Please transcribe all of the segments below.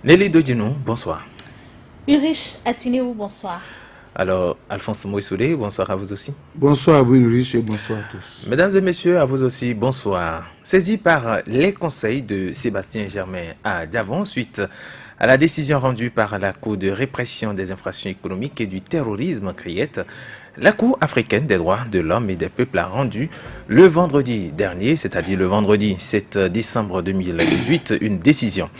Nelly Dodinou, bonsoir. Ulrich Atinéou, bonsoir. Alors, Alphonse Moïsoulé, bonsoir à vous aussi. Bonsoir à vous Ulrich et bonsoir à tous. Mesdames et messieurs, à vous aussi, bonsoir. Saisi par les conseils de Sébastien Germain à Diavon suite à la décision rendue par la Cour de répression des infractions économiques et du terrorisme CRIET, la Cour africaine des droits de l'homme et des peuples a rendu le vendredi dernier, c'est-à-dire le vendredi 7 décembre 2018, une décision.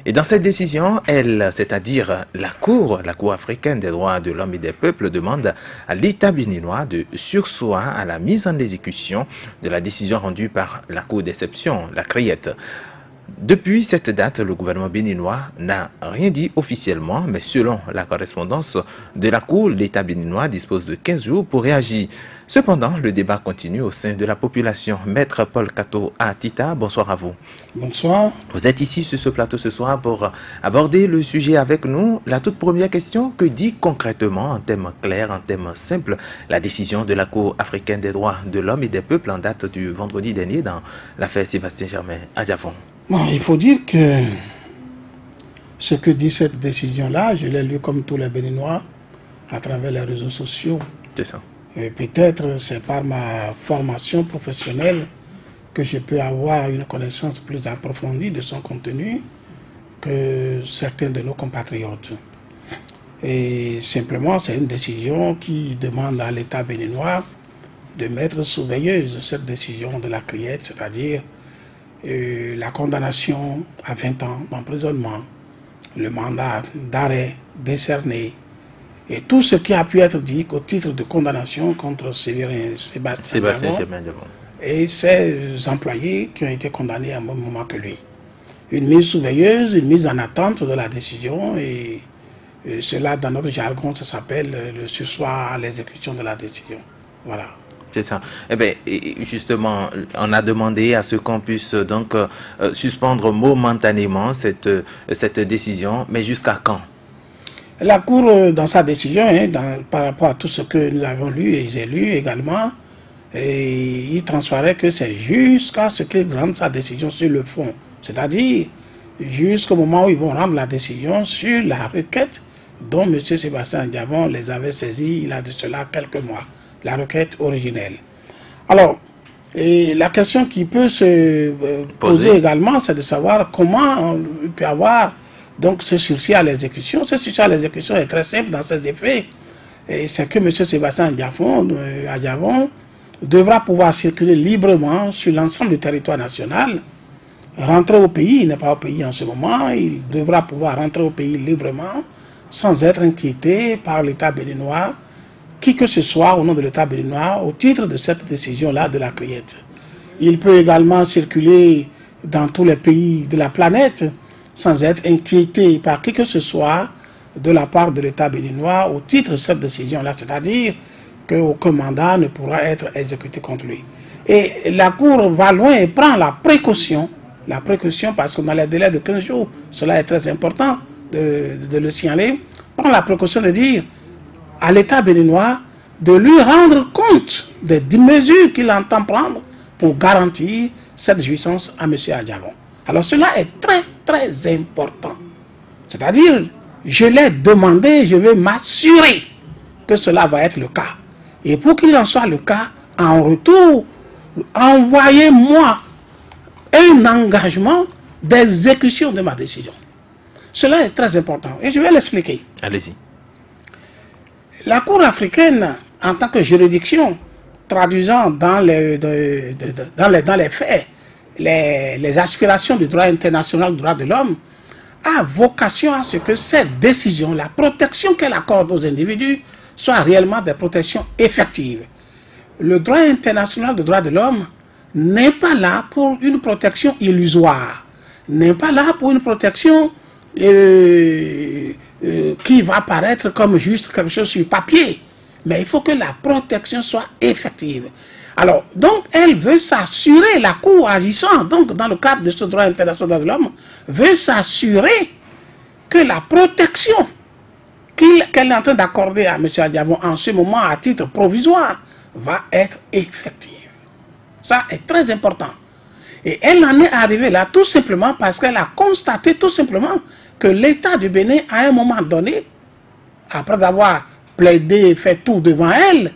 Et dans cette décision, elle, c'est-à-dire la Cour africaine des droits de l'homme et des peuples, demande à l'État béninois de surseoir à la mise en exécution de la décision rendue par la Cour d'exception, la CRIET. Depuis cette date, le gouvernement béninois n'a rien dit officiellement, mais selon la correspondance de la Cour, l'État béninois dispose de 15 jours pour réagir. Cependant, le débat continue au sein de la population. Maître Paul Kato Atita, bonsoir à vous. Bonsoir. Vous êtes ici sur ce plateau ce soir pour aborder le sujet avec nous. La toute première question, que dit concrètement, en termes clairs, en termes simples, la décision de la Cour africaine des droits de l'homme et des peuples en date du vendredi dernier dans l'affaire Sébastien Germain à Diavon? Bon, il faut dire que ce que dit cette décision-là, je l'ai lu comme tous les Béninois à travers les réseaux sociaux. C'est ça. Peut-être c'est par ma formation professionnelle que je peux avoir une connaissance plus approfondie de son contenu que certains de nos compatriotes. Et simplement, c'est une décision qui demande à l'État béninois de mettre sous veilleuse cette décision de la CRIET, c'est-à-dire la condamnation à 20 ans d'emprisonnement, le mandat d'arrêt décerné, et tout ce qui a pu être dit au titre de condamnation contre Sébastien Germain et ses employés qui ont été condamnés à un même moment que lui. Une mise sous veilleuse, une mise en attente de la décision, et cela, dans notre jargon, ça s'appelle le surseoir à l'exécution de la décision. Voilà. C'est ça. Eh bien, justement, on a demandé à ce qu'on puisse donc suspendre momentanément cette décision, mais jusqu'à quand? La Cour, dans sa décision, par rapport à tout ce que nous avons lu et j'ai lu également, il transparaît que c'est jusqu'à ce qu'ils rendent sa décision sur le fond. C'est-à-dire jusqu'au moment où ils vont rendre la décision sur la requête dont M. Sébastien Diavon les avait saisis il a de cela quelques mois. La requête originelle. Alors, la question qui peut se poser également, c'est de savoir comment on peut avoir donc ce sursis à l'exécution. Ce sursis à l'exécution est très simple dans ses effets. C'est que M. Sébastien Diavon devra pouvoir circuler librement sur l'ensemble du territoire national, rentrer au pays, il n'est pas au pays en ce moment, il devra pouvoir rentrer au pays librement, sans être inquiété par l'État béninois, qui que ce soit au nom de l'État béninois, au titre de cette décision-là de la CRIET. Il peut également circuler dans tous les pays de la planète sans être inquiété par qui que ce soit de la part de l'État béninois au titre de cette décision-là, c'est-à-dire qu'aucun mandat ne pourra être exécuté contre lui. Et la Cour va loin et prend la précaution parce que dans les délais de 15 jours, cela est très important de le signaler, prend la précaution de dire à l'État béninois de lui rendre compte des mesures qu'il entend prendre pour garantir cette jouissance à M. Diavon. Alors cela est très très important. C'est-à-dire, je l'ai demandé, je vais m'assurer que cela va être le cas. Et pour qu'il en soit le cas, en retour, envoyez-moi un engagement d'exécution de ma décision. Cela est très important. Et je vais l'expliquer. Allez-y. La Cour africaine, en tant que juridiction, traduisant dans les faits les aspirations du droit international du droit de l'homme, a vocation à ce que cette décision, la protection qu'elle accorde aux individus, soit réellement des protections effectives. Le droit international du droit de l'homme n'est pas là pour une protection illusoire, n'est pas là pour une protection qui va paraître comme juste quelque chose sur papier. Mais il faut que la protection soit effective. Alors, donc, elle veut s'assurer, la Cour agissant, donc, dans le cadre de ce droit international de l'homme, veut s'assurer que la protection qu'elle est en train d'accorder à M. Diavon en ce moment à titre provisoire va être effective. Ça est très important. Et elle en est arrivée là tout simplement parce qu'elle a constaté tout simplement que l'État du Bénin, à un moment donné, après avoir plaidé, fait tout devant elle,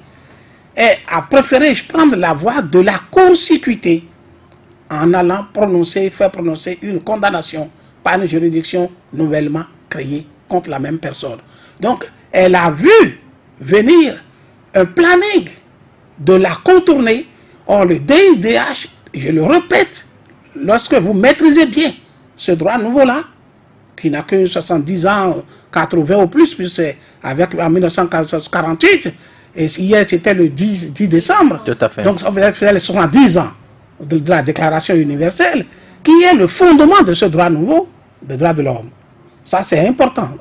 a préféré prendre la voie de la court-circuiter en allant faire prononcer une condamnation par une juridiction nouvellement créée contre la même personne. Donc, elle a vu venir un planning de la contourner. Or, le DIDH, je le répète, lorsque vous maîtrisez bien ce droit nouveau-là, qui n'a que 70 ans, 80 ou plus, puisque c'est en 1948, et hier c'était le 10 décembre. Tout à fait. Donc ça veut faire les 70 ans de la Déclaration universelle, qui est le fondement de ce droit nouveau, le droit de l'homme. Ça c'est important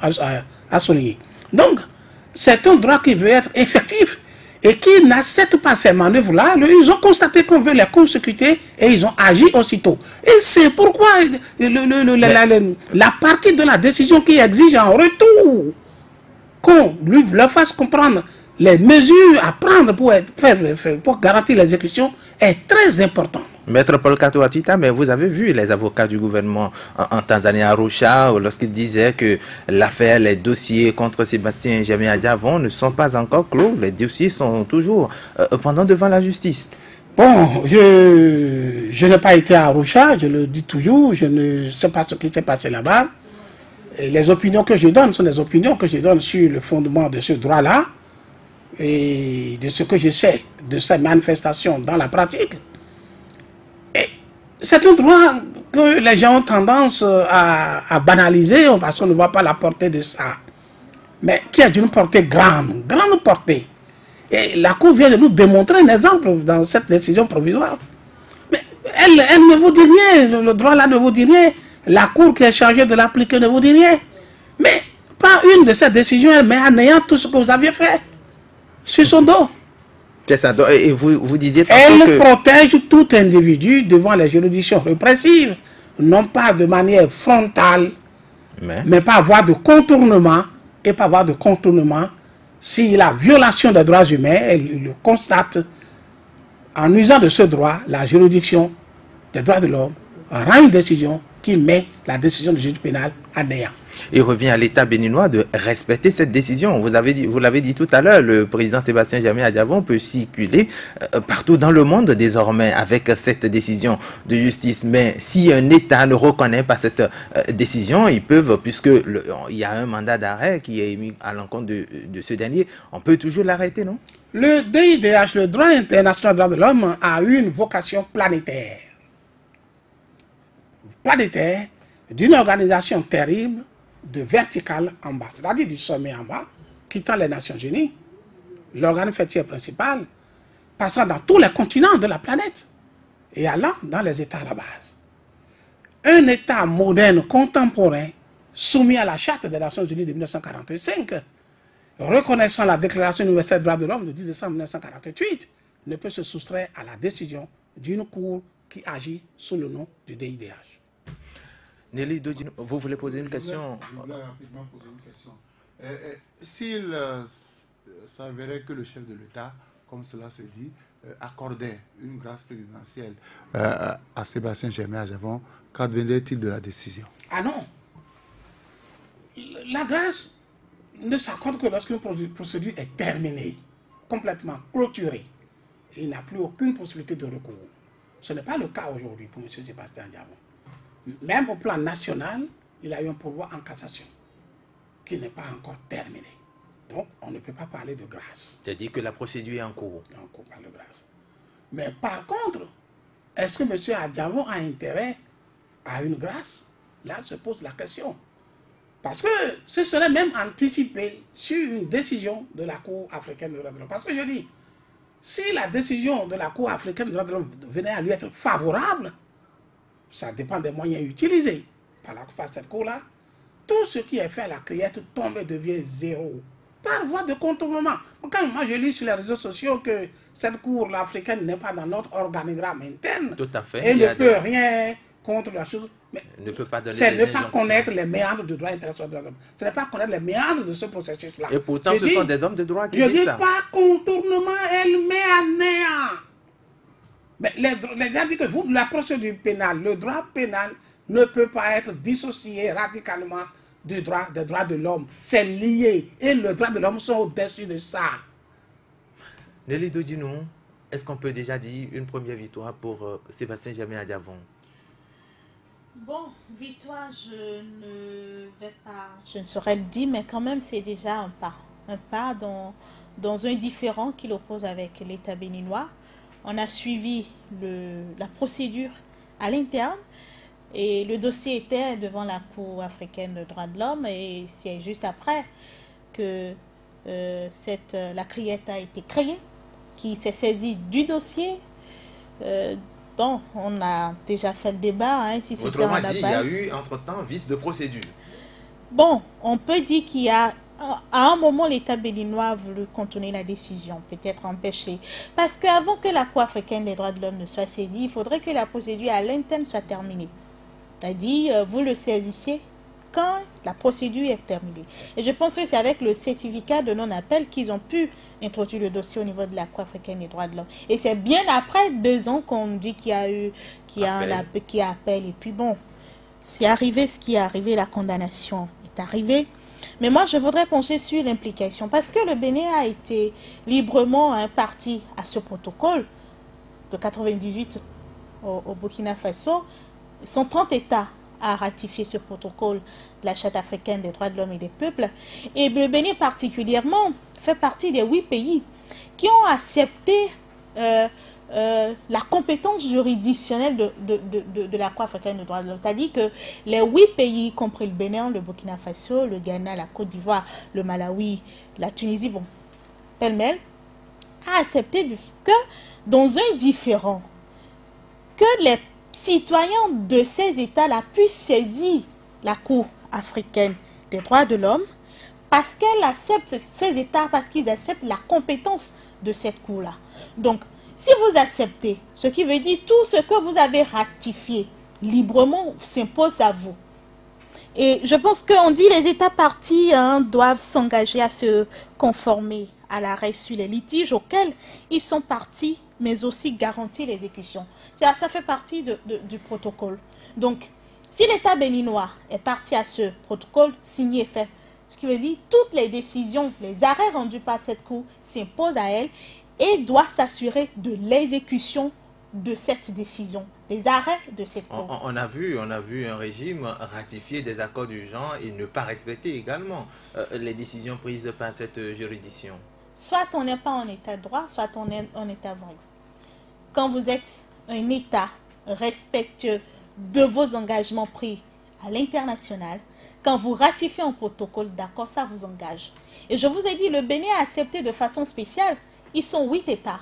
à souligner. Donc, c'est un droit qui veut être effectif et qui n'accepte pas ces manœuvres-là. Ils ont constaté qu'on veut les consécuter et ils ont agi aussitôt. Et c'est pourquoi la partie de la décision qui exige en retour qu'on leur fasse comprendre les mesures à prendre pour garantir l'exécution est très importante. Maître Paul Katouatita, mais vous avez vu les avocats du gouvernement en Tanzanie, à Arusha, lorsqu'ils disaient que l'affaire, les dossiers contre Sébastien Germain Adjavon ne sont pas encore clos. Les dossiers sont toujours pendant devant la justice. Bon, je n'ai pas été à Arusha, je le dis toujours, je ne sais pas ce qui s'est passé là-bas. Les opinions que je donne sont des opinions que je donne sur le fondement de ce droit-là et de ce que je sais de ces manifestations dans la pratique. C'est un droit que les gens ont tendance à banaliser parce qu'on ne voit pas la portée de ça. Mais qui est d'une portée grande portée. Et la Cour vient de nous démontrer un exemple dans cette décision provisoire. Mais elle ne vous dit rien, le droit là ne vous dit rien. La Cour qui est chargée de l'appliquer ne vous dit rien. Mais par une de ces décisions, elle met à néant tout ce que vous aviez fait sur son dos. C'est ça. Et vous disiez elle protège tout individu devant les juridictions répressives, non pas de manière frontale, mais par voie de contournement, et par voie de contournement, si la violation des droits humains, elle le constate, en usant de ce droit, la juridiction des droits de l'homme rend une décision qui met la décision du juge pénal à néant. Il revient à l'État béninois de respecter cette décision. Vous l'avez dit tout à l'heure, le président Sébastien Germain Adjavon peut circuler partout dans le monde désormais avec cette décision de justice. Mais si un État ne reconnaît pas cette décision, ils peuvent, puisqu'il y a un mandat d'arrêt qui est émis à l'encontre de ce dernier, on peut toujours l'arrêter, non? Le DIDH, le droit international des droits de l'homme, a une vocation planétaire. Planétaire d'une organisation terrible de vertical en bas, c'est-à-dire du sommet en bas, quittant les Nations Unies, l'organe fêtier principal, passant dans tous les continents de la planète et allant dans les États à la base. Un État moderne, contemporain, soumis à la Charte des Nations Unies de 1945, reconnaissant la Déclaration universelle des droits de l'homme de 10 décembre 1948, ne peut se soustraire à la décision d'une cour qui agit sous le nom du DIDH. Nelly Dodino, vous voulez poser une question? Je voulais rapidement poser une question. S'il s'avérait que le chef de l'État, comme cela se dit, accordait une grâce présidentielle à Sébastien Germain Adjavon, qu'adviendrait-il de la décision? Ah non. La grâce ne s'accorde que lorsqu'une procédure est terminée, complètement clôturée. Et il n'a plus aucune possibilité de recours. Ce n'est pas le cas aujourd'hui pour M. Sébastien Adjavon. Même au plan national, il a eu un pourvoi en cassation qui n'est pas encore terminé. Donc, on ne peut pas parler de grâce. C'est-à-dire que la procédure est en cours. En cours, pas de grâce. Mais par contre, est-ce que M. Adjavon a intérêt à une grâce? Là se pose la question. Parce que ce serait même anticipé sur une décision de la Cour africaine des droits de l'homme. Parce que je dis, si la décision de la Cour africaine des droits de l'homme venait à lui être favorable, ça dépend des moyens utilisés par cette cour-là. Tout ce qui est fait à la criette tombe et devient zéro. Par voie de contournement. Quand moi je lis sur les réseaux sociaux que cette cour africaine n'est pas dans notre organigramme interne, tout à fait, et ne peut rien contre la chose, mais c'est ne pas connaître les méandres du droit international. Ce n'est pas connaître les méandres de ce processus-là. Et pourtant, ce sont des hommes de droit qui disent ça. Je dis pas contournement, elle met à néant. Mais les gens disent que la procédure pénale, le droit pénal ne peut pas être dissocié radicalement des droits de l'homme. C'est lié. Et les droits de l'homme sont au-dessus de ça. Nelly Dodinou, est-ce qu'on peut déjà dire une première victoire pour Sébastien Germain Adjavon? Bon, victoire, je ne saurais le dire, mais quand même, c'est déjà un pas. Un pas dans un différend qu'il oppose avec l'État béninois. On a suivi la procédure à l'interne et le dossier était devant la Cour africaine des droits de l'homme et c'est juste après que la CRIET a été créée, qui s'est saisie du dossier. Bon, on a déjà fait le débat. Hein, si autrement dit, il y a eu entre-temps vice de procédure. Bon, on peut dire qu'il y a, à un moment, l'État béninois a voulu contourner la décision, peut-être empêcher. Parce qu'avant que la Cour africaine des droits de l'homme ne soit saisie, il faudrait que la procédure à l'interne soit terminée. C'est-à-dire, vous le saisissiez quand la procédure est terminée. Et je pense que c'est avec le certificat de non-appel qu'ils ont pu introduire le dossier au niveau de la Cour africaine des droits de l'homme. Et c'est bien après 2 ans qu'on dit qu'il y a appel. Et puis bon, c'est arrivé ce qui est arrivé, la condamnation est arrivée. Mais moi, je voudrais pencher sur l'implication. Parce que le Bénin a été librement parti à ce protocole de 98 au Burkina Faso. Sont 30 États à ratifier ce protocole de la Charte africaine des droits de l'homme et des peuples. Et le Bénin particulièrement fait partie des 8 pays qui ont accepté la compétence juridictionnelle de la Cour africaine des droits de l'homme. C'est-à-dire que les 8 pays, y compris le Bénin, le Burkina Faso, le Ghana, la Côte d'Ivoire, le Malawi, la Tunisie, bon, pêle-mêle, a accepté que dans un différend, que les citoyens de ces États-là puissent saisir la Cour africaine des droits de l'homme parce qu'elle accepte ces États, parce qu'ils acceptent la compétence de cette Cour-là. Donc, si vous acceptez, ce qui veut dire tout ce que vous avez ratifié librement s'impose à vous. Et je pense qu'on dit les États partis doivent s'engager à se conformer à l'arrêt sur les litiges auxquels ils sont partis, mais aussi garantir l'exécution. Ça fait partie du protocole. Donc, si l'État béninois est parti à ce protocole, signé et fait, ce qui veut dire toutes les décisions, les arrêts rendus par cette Cour s'imposent à elle et doit s'assurer de l'exécution de cette décision, des arrêts de cette Cour. On a vu un régime ratifier des accords du genre et ne pas respecter également les décisions prises par cette juridiction. Soit on n'est pas en état de droit, soit on est en état voyou. Quand vous êtes un État respectueux de vos engagements pris à l'international, quand vous ratifiez un protocole d'accord, ça vous engage. Et je vous ai dit, le Bénin a accepté de façon spéciale, ils sont 8 États,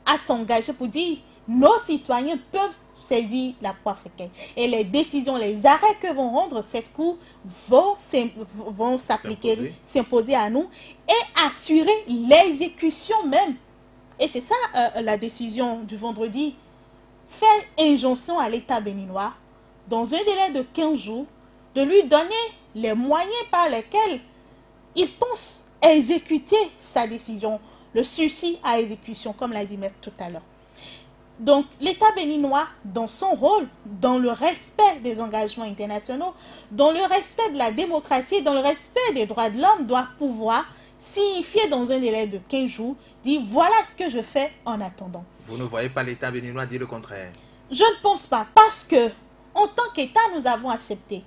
à s'engager pour dire nos citoyens peuvent saisir la Cour africaine. Et les décisions, les arrêts que vont rendre cette Cour vont s'appliquer, s'imposer à nous et assurer l'exécution même. Et c'est ça la décision du vendredi. Faire injonction à l'État béninois, dans un délai de 15 jours, de lui donner les moyens par lesquels il pense exécuter sa décision, le sursis à exécution, comme l'a dit Maître tout à l'heure. Donc, l'État béninois, dans son rôle, dans le respect des engagements internationaux, dans le respect de la démocratie, dans le respect des droits de l'homme, doit pouvoir signifier dans un délai de 15 jours, dire voilà ce que je fais en attendant. Vous ne voyez pas l'État béninois dire le contraire? Je ne pense pas, parce que, en tant qu'État, nous avons accepté.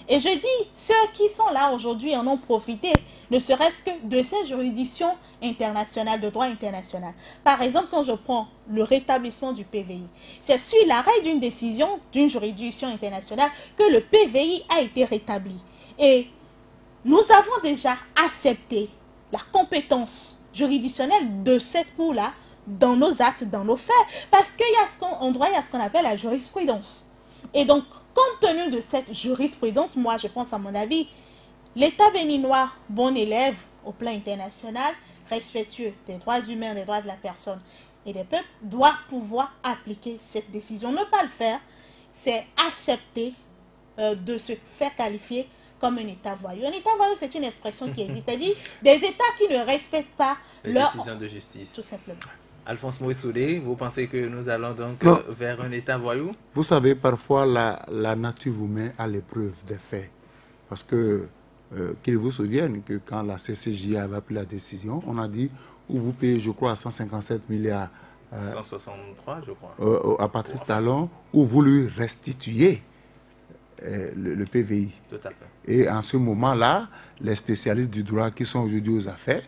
Et je dis, ceux qui sont là aujourd'hui en ont profité, ne serait-ce que de ces juridictions internationales, de droit international. Par exemple, quand je prends le rétablissement du PVI, c'est sur l'arrêt d'une décision d'une juridiction internationale que le PVI a été rétabli. Et nous avons déjà accepté la compétence juridictionnelle de cette Cour-là dans nos actes, dans nos faits, parce qu'en droit, il y a ce qu'on appelle la jurisprudence. Et donc, compte tenu de cette jurisprudence, moi, je pense à mon avis, l'État béninois, bon élève au plan international, respectueux des droits humains, des droits de la personne et des peuples, doit pouvoir appliquer cette décision. Ne pas le faire, c'est accepter de se faire qualifier comme un État voyou. Un État voyou, c'est une expression qui existe, c'est-à-dire des États qui ne respectent pas leurs décisions de justice. Tout simplement. Alphonse Moïsoudé, vous pensez que nous allons donc vers un État voyou? Vous savez, parfois, la nature vous met à l'épreuve des faits. Parce que Qu'il vous souvienne que quand la CCJ avait pris la décision, on a dit, où vous payez, je crois, 157 milliards 163, je crois. à Patrice Talon, où vous lui restituez le PVI. Tout à fait. Et en ce moment-là, les spécialistes du droit qui sont aujourd'hui aux affaires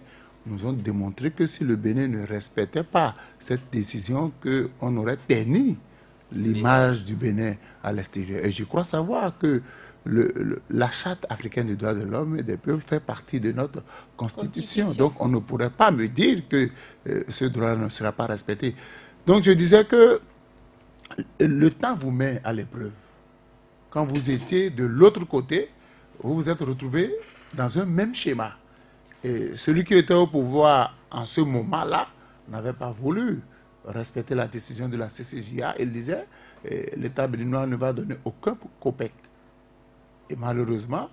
nous ont démontré que si le Bénin ne respectait pas cette décision, qu'on aurait terni l'image du Bénin à l'extérieur. Et je crois savoir que la Charte africaine des droits de l'homme et des peuples fait partie de notre Constitution. Donc on ne pourrait pas me dire que ce droit ne sera pas respecté. Donc je disais que le temps vous met à l'épreuve. Quand vous étiez de l'autre côté, vous vous êtes retrouvé dans un même schéma. Et celui qui était au pouvoir en ce moment-là n'avait pas voulu respecter la décision de la CCJA. Il disait l'État béninois ne va donner aucun copec. Et malheureusement,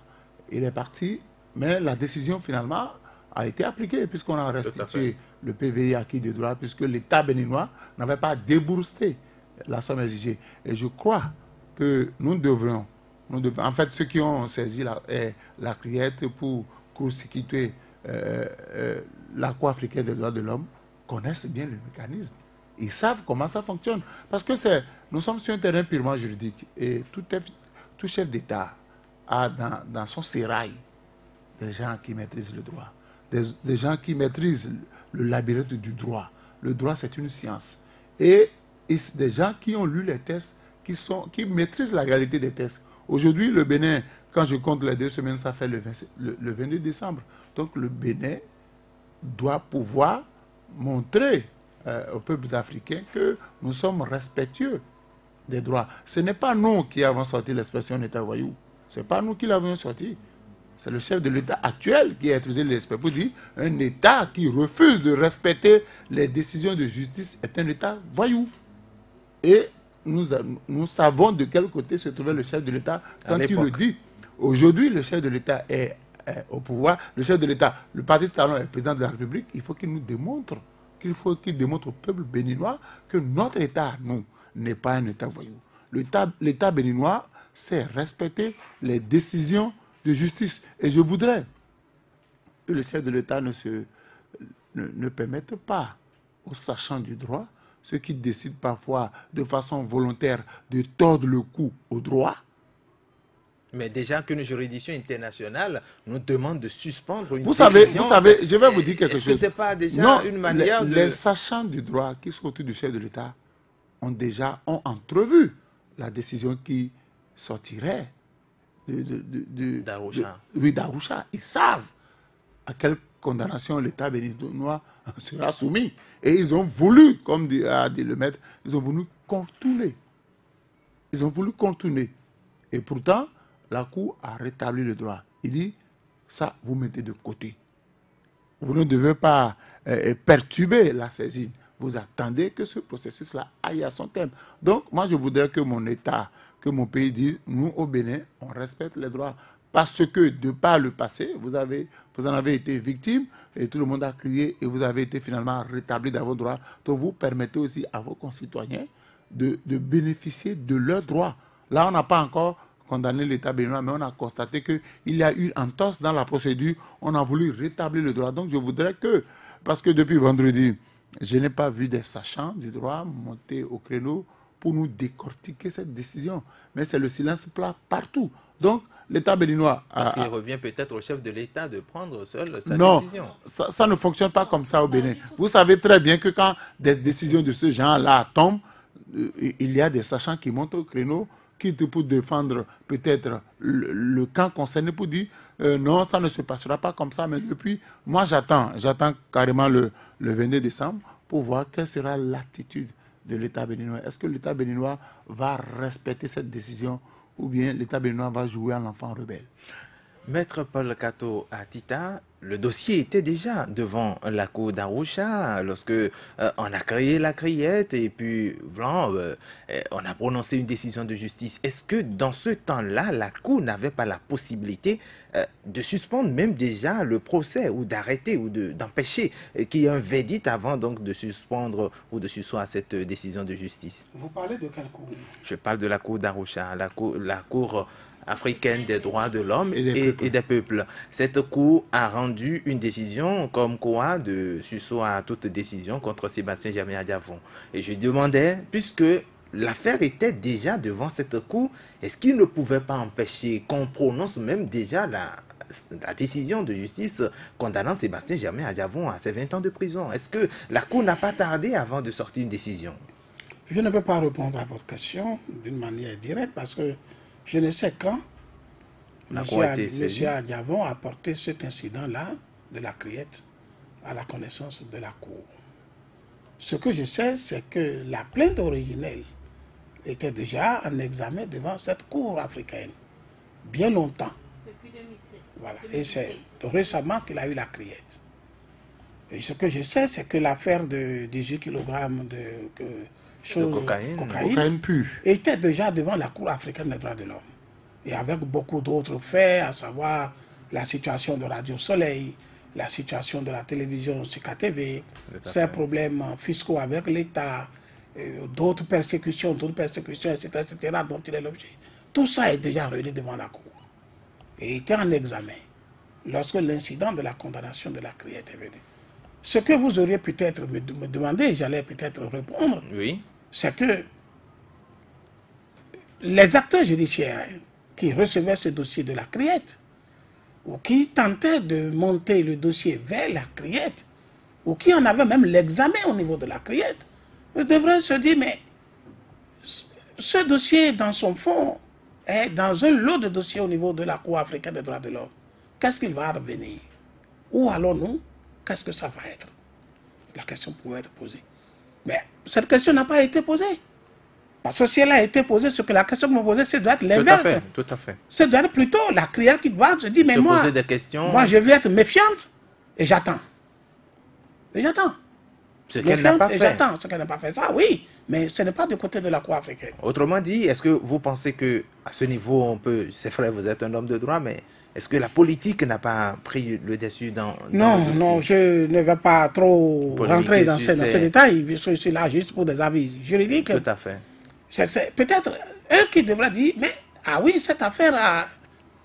il est parti, mais la décision finalement a été appliquée puisqu'on a restitué le PVI acquis de droit, puisque l'État béninois n'avait pas déboursé la somme exigée. Et je crois que nous devrions, en fait, ceux qui ont saisi la criette pour court-circuiter la Cour africaine des droits de l'homme connaissent bien le mécanisme. Ils savent comment ça fonctionne. Parce que nous sommes sur un terrain purement juridique et tout chef d'État a dans son sérail des gens qui maîtrisent le droit, des gens qui maîtrisent le labyrinthe du droit. Le droit, c'est une science. Et des gens qui ont lu les textes, qui maîtrisent la réalité des textes. Aujourd'hui, le Bénin, quand je compte les 2 semaines, ça fait le 22 décembre. Donc le Bénin doit pouvoir montrer aux peuples africains que nous sommes respectueux des droits. Ce n'est pas nous qui avons sorti l'expression État voyou. Ce n'est pas nous qui l'avons sorti. C'est le chef de l'État actuel qui a utilisé l'expression pour dire un État qui refuse de respecter les décisions de justice est un État voyou. Et nous savons de quel côté se trouvait le chef de l'État quand il le dit. Aujourd'hui, le chef de l'État est au pouvoir. Le chef de l'État, le Patrice Talon est président de la République. Il faut qu'il nous démontre, qu'il démontre au peuple béninois que notre État, nous, n'est pas un État voyou. L'État béninois sait respecter les décisions de justice. Et je voudrais que le chef de l'État ne permette pas aux sachants du droit, ceux qui décident parfois de façon volontaire de tordre le cou au droit. Mais déjà qu'une juridiction internationale nous demande de suspendre une vous décision... savez, je vais vous dire quelque chose. Est-ce que ce n'est pas déjà une manière les sachants du droit qui sont autour du chef de l'État ont entrevu la décision qui sortirait d'Arusha. Oui, d'Arusha. Ils savent à quelle condamnation l'État béninois sera soumis. Et ils ont voulu, comme a dit le maître, ils ont voulu contourner. Ils ont voulu contourner. Et pourtant, la Cour a rétabli le droit. Il dit, ça, vous mettez de côté. Vous ne devez pas perturber la saisine. Vous attendez que ce processus-là aille à son terme. Donc, moi, je voudrais que mon État, que mon pays dise, nous, au Bénin, on respecte les droits. Parce que, de par le passé, vous en avez été victime, et tout le monde a crié, et vous avez été finalement rétabli dans vos droits. Donc, vous permettez aussi à vos concitoyens de bénéficier de leurs droits. Là, on n'a pas encore condamné l'État béninois, mais on a constaté qu'il y a eu entorse dans la procédure. On a voulu rétablir le droit. Donc, je voudrais que, parce que depuis vendredi, je n'ai pas vu des sachants du droit monter au créneau pour nous décortiquer cette décision. Mais c'est le silence plat partout. Donc, l'État béninois... Parce qu'il revient peut-être au chef de l'État de prendre seul sa décision. Non, ça ne fonctionne pas comme ça au Bénin. Vous savez très bien que quand des décisions de ce genre-là tombent, il y a des sachants qui montent au créneau, qui pour défendre peut-être le camp concerné, pour dire non, ça ne se passera pas comme ça. Mais depuis, moi j'attends carrément le 22 décembre pour voir quelle sera l'attitude de l'État béninois. Est-ce que l'État béninois va respecter cette décision ou bien l'État béninois va jouer à l'enfant rebelle? Maître Paul Kato Atita, le dossier était déjà devant la cour d'Arusha lorsque on a créé la criette et puis voilà, on a prononcé une décision de justice. Est-ce que dans ce temps-là, la cour n'avait pas la possibilité de suspendre même déjà le procès ou d'arrêter ou d'empêcher qu'il y ait un verdict avant donc de suspendre ou de sussoir cette décision de justice? Vous parlez de quelle cour? Je parle de la cour d'Arusha, la cour africaine des droits de l'homme Et des peuples. Cette Cour a rendu une décision comme quoi de surseoir à toute décision contre Sébastien Germain Adjavon. Et je demandais, puisque l'affaire était déjà devant cette Cour, est-ce qu'il ne pouvait pas empêcher qu'on prononce même déjà la décision de justice condamnant Sébastien Germain Adjavon à ses 20 ans de prison? Est-ce que la Cour n'a pas tardé avant de sortir une décision? Je ne peux pas répondre à votre question d'une manière directe parce que je ne sais quand M. Adjavon a porté cet incident-là de la criette à la connaissance de la Cour. Ce que je sais, c'est que la plainte originelle était déjà en examen devant cette Cour africaine, bien longtemps. Depuis 2007. Voilà. Et c'est récemment qu'il a eu la criette. Et ce que je sais, c'est que l'affaire de 18 kg de cocaïne pure était déjà devant la Cour africaine des droits de l'homme. Et avec beaucoup d'autres faits, à savoir la situation de Radio Soleil, la situation de la télévision CKTV, ces problèmes fiscaux avec l'État, d'autres persécutions, etc., dont il est l'objet. Tout ça est déjà réuni devant la Cour. Et était en examen lorsque l'incident de la condamnation de la criette est venu. Ce que vous auriez peut-être me demandé, j'allais peut-être répondre, oui, c'est que les acteurs judiciaires qui recevaient ce dossier de la criette, ou qui tentaient de monter le dossier vers la criette, ou qui en avaient même l'examen au niveau de la criette, devraient se dire, mais ce dossier, dans son fond, est dans un lot de dossiers au niveau de la Cour africaine des droits de l'homme. Qu'est-ce qu'il va revenir? Où allons-nous? Qu'est-ce que ça va être? La question pouvait être posée. Mais cette question n'a pas été posée. Parce que si elle a été posée, ce que la question que vous me posez, c'est doit être l'inverse. Tout à fait. C'est doit être plutôt la crière qui doit se dire, mais moi, poser des questions. Moi, je vais être méfiante et j'attends. Et j'attends. Ce qu'elle n'a pas fait. J'attends. Ce qu'elle n'a pas fait, ça, oui. Mais ce n'est pas du côté de la Cour africaine. Autrement dit, est-ce que vous pensez que à ce niveau, on peut... C'est vrai, vous êtes un homme de droit, mais est-ce que la politique n'a pas pris le dessus dans Non, non, je ne vais pas trop rentrer dans ces détails. Je suis là juste pour des avis juridiques. Tout à fait. C'est peut-être eux qui devraient dire, mais ah oui, cette affaire,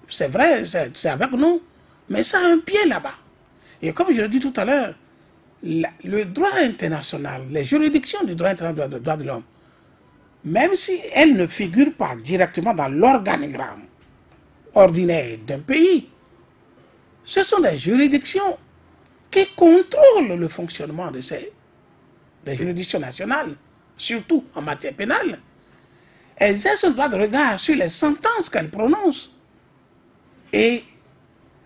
c'est vrai, c'est avec nous, mais ça a un pied là-bas. Et comme je l'ai dit tout à l'heure, le droit international, les juridictions du droit international des droits de l'homme, même si elles ne figurent pas directement dans l'organigramme ordinaire d'un pays, ce sont des juridictions qui contrôlent le fonctionnement de des juridictions nationales, surtout en matière pénale. Elles exercent un droit de regard sur les sentences qu'elles prononcent et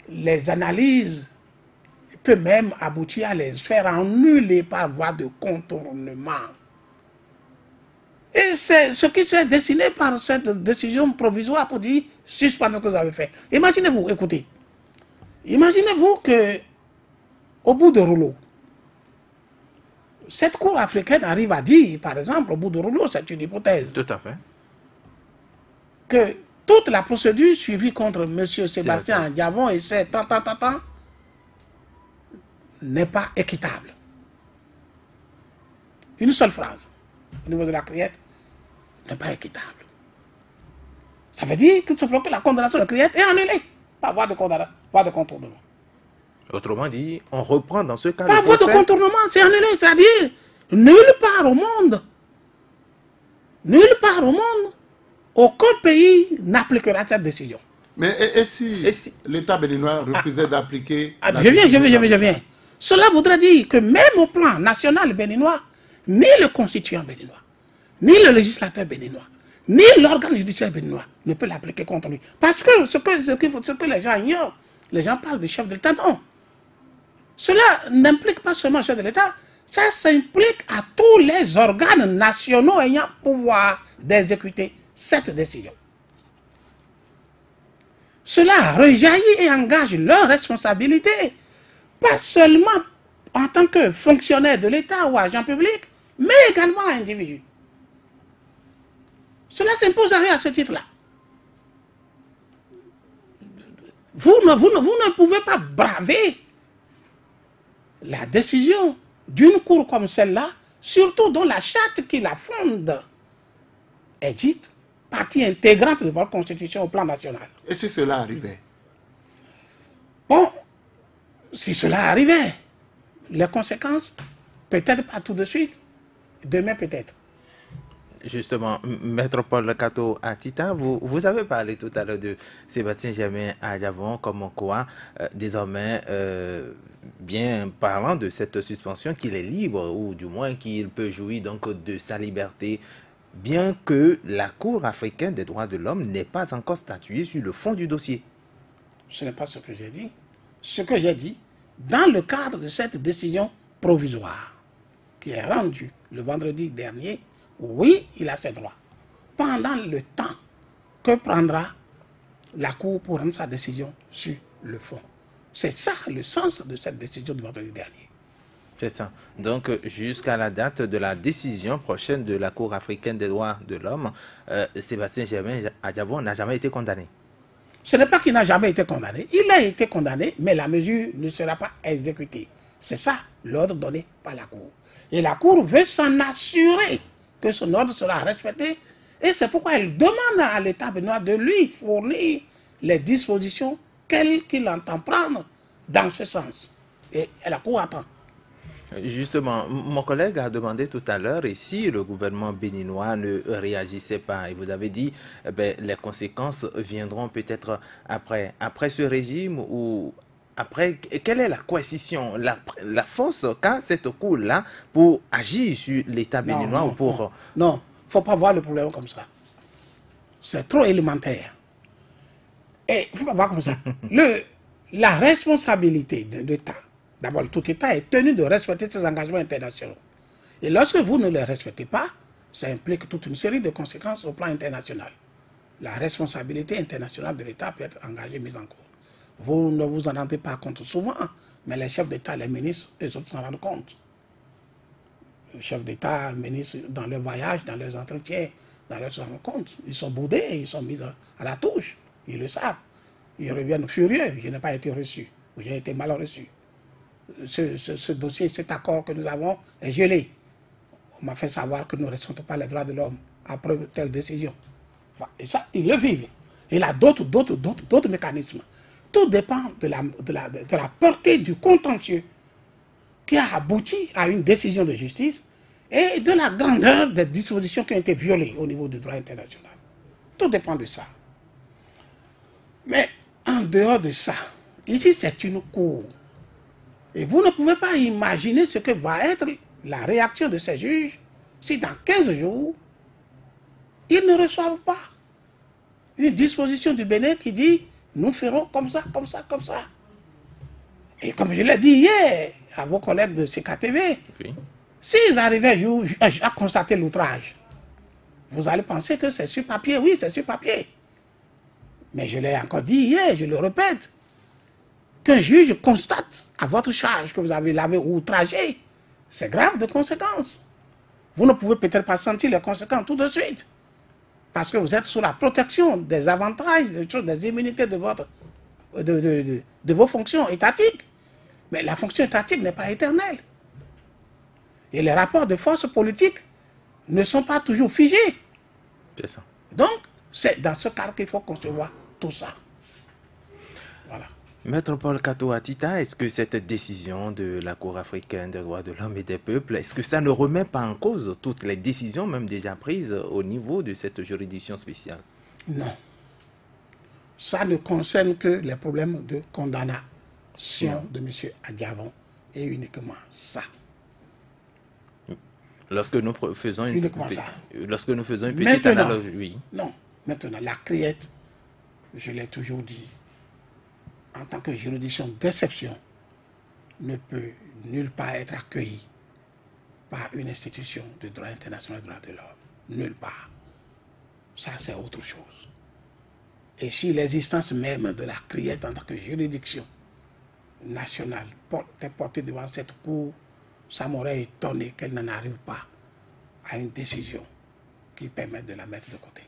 les analyses peut même aboutir à les faire annuler par voie de contournement. Et c'est ce qui s'est dessiné par cette décision provisoire pour dire suspendre ce que vous avez fait. Imaginez-vous, écoutez, imaginez-vous que au bout de rouleau, cette Cour africaine arrive à dire, par exemple, au bout de rouleau, c'est une hypothèse. Tout à fait. Que toute la procédure suivie contre M. Sébastien Adjavon et ses n'est pas équitable. Une seule phrase au niveau de la criette n'est pas équitable. Ça veut dire que la condamnation de la criette est annulée par voie de contournement. Autrement dit, on reprend dans ce cas par voie de contournement, c'est annulé. C'est-à-dire, nulle part au monde, aucun pays n'appliquera cette décision. Mais et si l'État béninois refusait d'appliquer... Je viens. Cela voudrait dire que même au plan national béninois, ni le constituant béninois, ni le législateur béninois, ni l'organe judiciaire béninois ne peut l'appliquer contre lui. Parce que ce que les gens ignorent, les gens parlent du chef de l'État, non. Cela n'implique pas seulement le chef de l'État, ça s'implique à tous les organes nationaux ayant pouvoir d'exécuter cette décision. Cela rejaillit et engage leur responsabilité, pas seulement en tant que fonctionnaire de l'État ou agent public, mais également individu. Cela s'impose à ce titre-là. Vous ne pouvez pas braver la décision d'une cour comme celle-là, surtout dont la charte qui la fonde est dite partie intégrante de votre constitution au plan national. Et si cela arrivait? Bon, si cela arrivait, les conséquences, peut-être pas tout de suite, demain peut-être. Justement, Maître Paul Kato Atita, vous avez parlé tout à l'heure de Sébastien Germain Adjavon, comme quoi, désormais, bien parlant de cette suspension, qu'il est libre, ou du moins qu'il peut jouir donc de sa liberté, bien que la Cour africaine des droits de l'homme n'ait pas encore statué sur le fond du dossier. Ce n'est pas ce que j'ai dit. Ce que j'ai dit, dans le cadre de cette décision provisoire qui est rendue le vendredi dernier, oui, il a ses droits. Pendant le temps que prendra la Cour pour rendre sa décision sur le fond. C'est ça le sens de cette décision du vendredi dernier. C'est ça. Donc, jusqu'à la date de la décision prochaine de la Cour africaine des droits de l'homme, Sébastien Germain Adjavon n'a jamais été condamné. Ce n'est pas qu'il n'a jamais été condamné. Il a été condamné, mais la mesure ne sera pas exécutée. C'est ça l'ordre donné par la Cour. Et la Cour veut s'en assurer que son ordre sera respecté. Et c'est pourquoi elle demande à l'État béninois de lui fournir les dispositions qu'il entend prendre dans ce sens. Et la Cour attend. Justement, mon collègue a demandé tout à l'heure, et si le gouvernement béninois ne réagissait pas, et vous avez dit, les conséquences viendront peut-être après ce régime, ou après, quelle est la coercition, la force qu'a cette Cour-là pour agir sur l'État béninois ou pour... Non, il ne faut pas voir le problème comme ça. C'est trop élémentaire. Et il ne faut pas voir comme ça. La responsabilité de l'État, d'abord, tout État est tenu de respecter ses engagements internationaux. Et lorsque vous ne les respectez pas, ça implique toute une série de conséquences au plan international. La responsabilité internationale de l'État peut être engagée, mise en cause. Vous ne vous en rendez pas compte souvent, mais les chefs d'État, les ministres, eux autres s'en rendent compte. Les chefs d'État, les ministres, dans leurs voyages, dans leurs entretiens, dans leurs rencontres, ils sont boudés, ils sont mis à la touche. Ils le savent. Ils reviennent furieux. Je n'ai pas été reçu. J'ai été mal reçu. Ce dossier, cet accord que nous avons est gelé. On m'a fait savoir que nous ne respectons pas les droits de l'homme après telle décision. Et ça, ils le vivent. Et il y a d'autres mécanismes. Tout dépend de la portée du contentieux qui a abouti à une décision de justice et de la grandeur des dispositions qui ont été violées au niveau du droit international. Tout dépend de ça. Mais en dehors de ça, ici c'est une cour. Et vous ne pouvez pas imaginer ce que va être la réaction de ces juges si dans 15 jours, ils ne reçoivent pas une disposition du Bénin qui dit nous ferons comme ça, comme ça, comme ça. Et comme je l'ai dit hier à vos collègues de CKTV, oui. S'ils arrivaient à constater l'outrage, vous allez penser que c'est sur papier. Oui, c'est sur papier. Mais je l'ai encore dit hier, je le répète, qu'un juge constate à votre charge que vous l'avez outragé, c'est grave de conséquences. Vous ne pouvez peut-être pas sentir les conséquences tout de suite, parce que vous êtes sous la protection des avantages, des immunités de vos fonctions étatiques. Mais la fonction étatique n'est pas éternelle. Et les rapports de force politique ne sont pas toujours figés. C'est ça. Donc, c'est dans ce cadre qu'il faut concevoir tout ça. Voilà. Maître Paul Kato Atita, est-ce que cette décision de la Cour africaine des droits de l'homme et des peuples, est-ce que ça ne remet pas en cause toutes les décisions, même déjà prises au niveau de cette juridiction spéciale? Non. Ça ne concerne que les problèmes de condamnation de M. Adjavon et uniquement ça. Lorsque nous faisons une petite maintenant, analogie, oui. Non, maintenant, la criette, je l'ai toujours dit, en tant que juridiction d'exception, ne peut nulle part être accueillie par une institution de droit international des droits de l'homme. Nulle part. Ça, c'est autre chose. Et si l'existence même de la criette en tant que juridiction nationale est portée devant cette cour, ça m'aurait étonné qu'elle n'en arrive pas à une décision qui permette de la mettre de côté.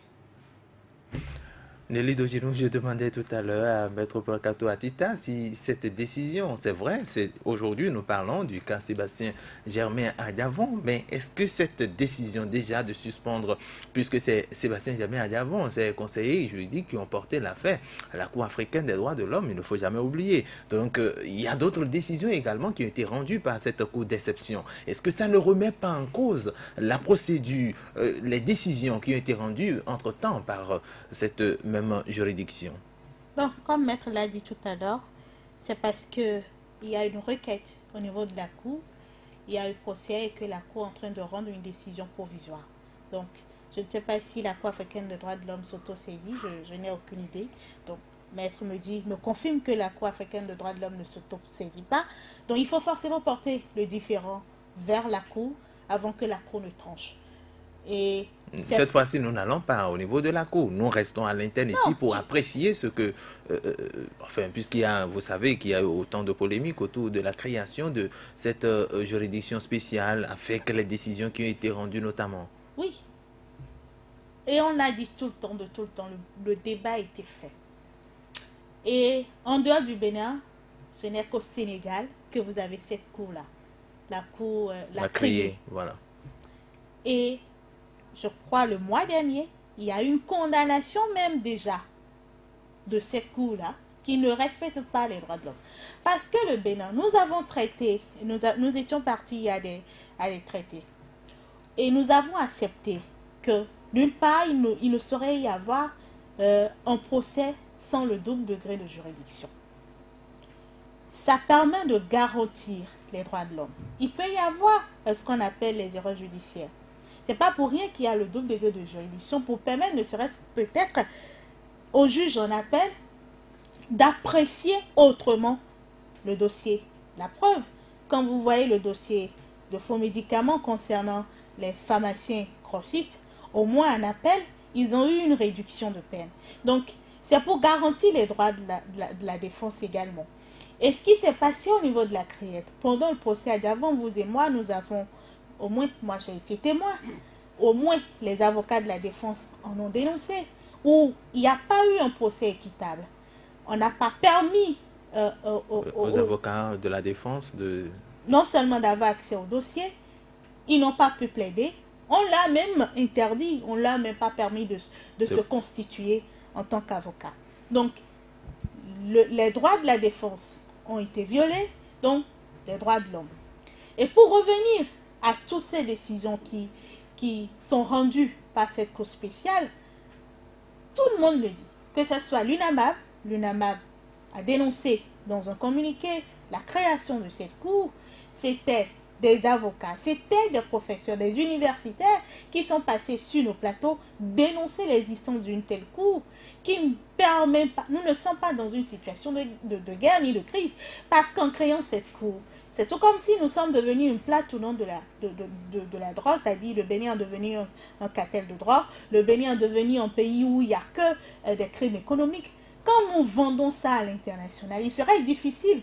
Nelly Dojino, je demandais tout à l'heure à Maître Perkato Atita si cette décision, c'est vrai, aujourd'hui nous parlons du cas Sébastien Germain à Diavon, mais est-ce que cette décision déjà de suspendre, puisque c'est Sébastien Germain à Diavon, c'est les conseillers juridiques qui ont porté l'affaire à la Cour africaine des droits de l'homme, il ne faut jamais oublier. Donc il y a d'autres décisions également qui ont été rendues par cette Cour d'exception. Est-ce que ça ne remet pas en cause la procédure, les décisions qui ont été rendues entre-temps par cette même juridiction? Donc, comme Maître l'a dit tout à l'heure, c'est parce qu'il y a une requête au niveau de la Cour, il y a eu procès et que la Cour est en train de rendre une décision provisoire. Donc, je ne sais pas si la Cour africaine des droits de l'homme s'auto-saisit, je n'ai aucune idée. Donc, Maître me confirme que la Cour africaine des droits de l'homme ne s'auto-saisit pas. Donc, il faut forcément porter le différend vers la Cour avant que la Cour ne tranche. Et cette fois-ci, nous n'allons pas au niveau de la Cour. Nous restons à l'interne ici pour apprécier ce que... enfin, puisqu'il y a, vous savez qu'il y a eu autant de polémiques autour de la création de cette juridiction spéciale avec les décisions qui ont été rendues notamment. Oui. Et on l'a dit tout le temps, le débat a été fait. Et en dehors du Bénin, ce n'est qu'au Sénégal que vous avez cette cour-là. La cour... la CRIE. Voilà. Et... je crois le mois dernier, il y a une condamnation même déjà de cette cour-là qui ne respecte pas les droits de l'homme. Parce que le Bénin, nous avons traité, nous étions partis à des traités. Et nous avons accepté que nulle part, il ne saurait y avoir un procès sans le double degré de juridiction. Ça permet de garantir les droits de l'homme. Il peut y avoir ce qu'on appelle les erreurs judiciaires. C'est pas pour rien qu'il y a le double degré de juridiction pour permettre, ne serait-ce peut-être au juge en appel, d'apprécier autrement le dossier. La preuve, quand vous voyez le dossier de faux médicaments concernant les pharmaciens grossistes, au moins en appel, ils ont eu une réduction de peine. Donc, c'est pour garantir les droits de la défense également. Et ce qui s'est passé au niveau de la CRIET, pendant le procès à Diavon, vous et moi, nous avons... au moins, moi j'ai été témoin, au moins les avocats de la défense en ont dénoncé, où il n'y a pas eu un procès équitable. On n'a pas permis aux avocats de la défense de... non seulement d'avoir accès au dossier, ils n'ont pas pu plaider, on l'a même interdit, on ne l'a même pas permis de se constituer en tant qu'avocat. Donc, les droits de la défense ont été violés, donc les droits de l'homme. Et pour revenir à toutes ces décisions qui sont rendues par cette cour spéciale, tout le monde le dit. Que ce soit l'UNAMAB a dénoncé dans un communiqué la création de cette cour. C'était des avocats, c'était des professeurs, des universitaires qui sont passés sur nos plateaux dénoncer l'existence d'une telle cour qui ne permet pas, nous ne sommes pas dans une situation de guerre ni de crise, parce qu'en créant cette cour, c'est tout comme si nous sommes devenus une plate tournante de la drogue, c'est-à-dire le Bénin est devenu un cartel de drogue, le Bénin est devenu un pays où il n'y a que des crimes économiques. Quand nous vendons ça à l'international, il serait difficile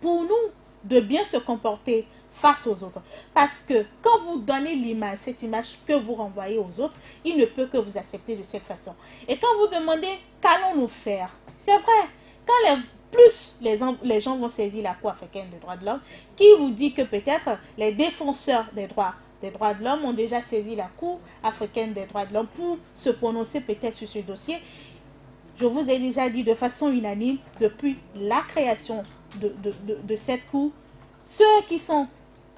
pour nous de bien se comporter face aux autres. Parce que quand vous donnez l'image, cette image que vous renvoyez aux autres, il ne peut que vous accepter de cette façon. Et quand vous demandez qu'allons-nous faire, c'est vrai, quand les gens vont saisir la Cour africaine des droits de l'homme, qui vous dit que peut-être les défenseurs des droits de l'homme ont déjà saisi la Cour africaine des droits de l'homme pour se prononcer peut-être sur ce dossier. Je vous ai déjà dit de façon unanime, depuis la création de cette Cour, ceux qui sont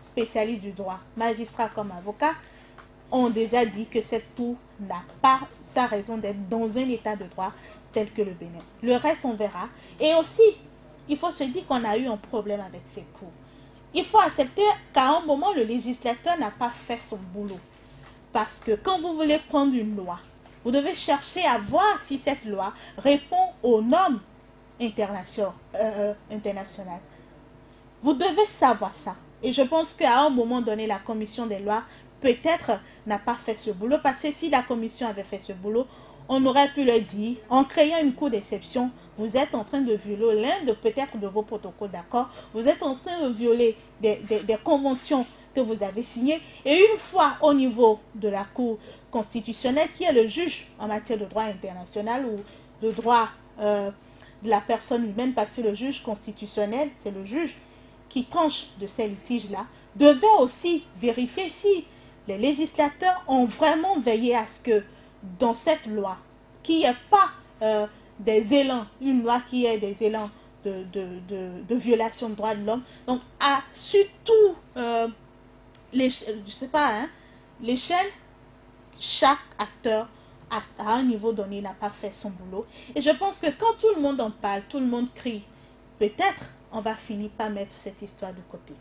spécialistes du droit, magistrats comme avocats, ont déjà dit que cette Cour n'a pas sa raison d'être dans un état de droit tel que le Bénin. Le reste, on verra. Et aussi, il faut se dire qu'on a eu un problème avec ces cours. Il faut accepter qu'à un moment, le législateur n'a pas fait son boulot. Parce que quand vous voulez prendre une loi, vous devez chercher à voir si cette loi répond aux normes internationales. Vous devez savoir ça. Et je pense qu'à un moment donné, la commission des lois, peut-être, n'a pas fait ce boulot. Parce que si la commission avait fait ce boulot, on aurait pu le dire, en créant une cour d'exception, vous êtes en train de violer l'un de peut-être de vos protocoles d'accord, vous êtes en train de violer des conventions que vous avez signé. Et une fois au niveau de la Cour constitutionnelle, qui est le juge en matière de droit international ou de droit de la personne humaine, parce que le juge constitutionnel, c'est le juge qui tranche de ces litiges-là, devait aussi vérifier si les législateurs ont vraiment veillé à ce que dans cette loi, qu'il n'y ait pas des élans, une loi qui ait des élans de violation de droits de l'homme. Donc, à surtout, je sais pas, hein, l'échelle, chaque acteur à un niveau donné n'a pas fait son boulot. Et je pense que quand tout le monde en parle, tout le monde crie, peut-être on va finir par mettre cette histoire de côté.